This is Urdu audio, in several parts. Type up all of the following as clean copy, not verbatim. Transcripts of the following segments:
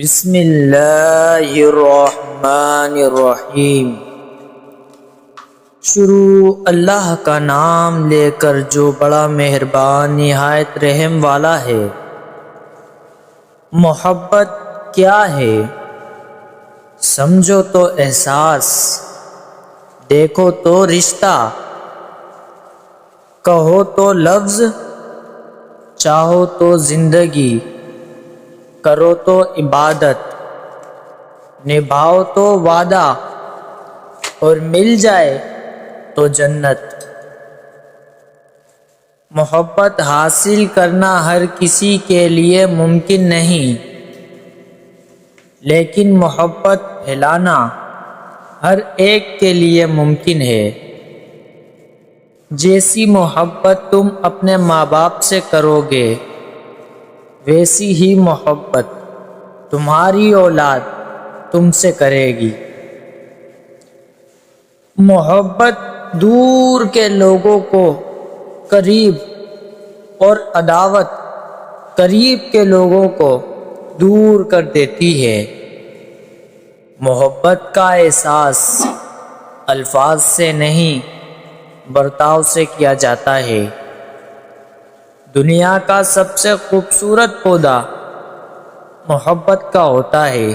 بسم اللہ الرحمن الرحیم۔ شروع اللہ کا نام لے کر جو بڑا مہربان نہایت رحم والا ہے۔ محبت کیا ہے؟ سمجھو تو احساس، دیکھو تو رشتہ، کہو تو لفظ، چاہو تو زندگی، کرو تو عبادت، نبھاؤ تو وعدہ، اور مل جائے تو جنت۔ محبت حاصل کرنا ہر کسی کے لیے ممکن نہیں، لیکن محبت پھیلانا ہر ایک کے لیے ممکن ہے۔ جیسی محبت تم اپنے ماں باپ سے کرو گے، ویسی ہی محبت تمہاری اولاد تم سے کرے گی۔ محبت دور کے لوگوں کو قریب اور عداوت قریب کے لوگوں کو دور کر دیتی ہے۔ محبت کا احساس الفاظ سے نہیں، برتاؤ سے کیا جاتا ہے۔ دنیا کا سب سے خوبصورت پودا محبت کا ہوتا ہے،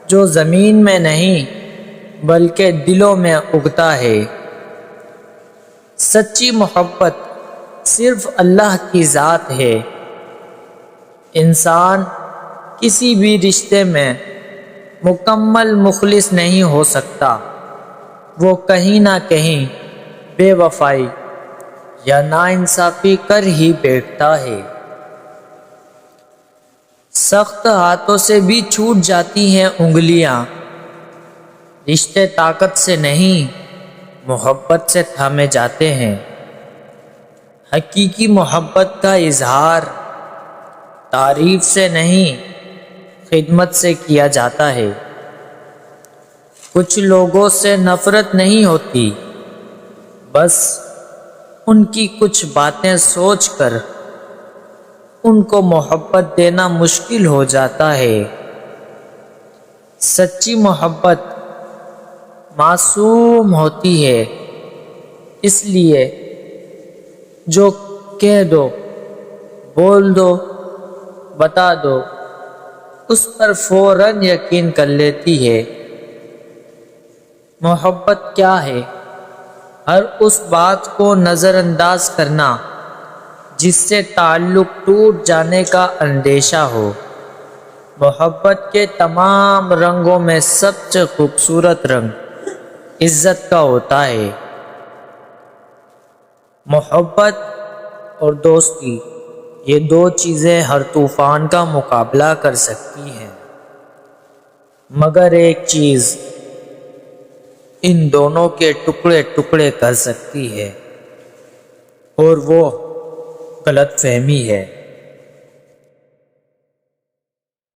جو زمین میں نہیں بلکہ دلوں میں اگتا ہے۔ سچی محبت صرف اللہ کی ذات ہے۔ انسان کسی بھی رشتے میں مکمل مخلص نہیں ہو سکتا، وہ کہیں نہ کہیں بے وفائی یا ناانصافی کر ہی بیٹھتا ہے۔ سخت ہاتھوں سے بھی چھوٹ جاتی ہیں انگلیاں، رشتے طاقت سے نہیں محبت سے تھامے جاتے ہیں۔ حقیقی محبت کا اظہار تعریف سے نہیں خدمت سے کیا جاتا ہے۔ کچھ لوگوں سے نفرت نہیں ہوتی، بس ان کی کچھ باتیں سوچ کر ان کو محبت دینا مشکل ہو جاتا ہے۔ سچی محبت معصوم ہوتی ہے، اس لیے جو کہہ دو، بول دو، بتا دو، اس پر فوراً یقین کر لیتی ہے۔ محبت کیا ہے؟ ہر اس بات کو نظر انداز کرنا جس سے تعلق ٹوٹ جانے کا اندیشہ ہو۔ محبت کے تمام رنگوں میں سب سے خوبصورت رنگ عزت کا ہوتا ہے۔ محبت اور دوستی، یہ دو چیزیں ہر طوفان کا مقابلہ کر سکتی ہیں، مگر ایک چیز ان دونوں کے ٹکڑے ٹکڑے کر سکتی ہے، اور وہ غلط فہمی ہے۔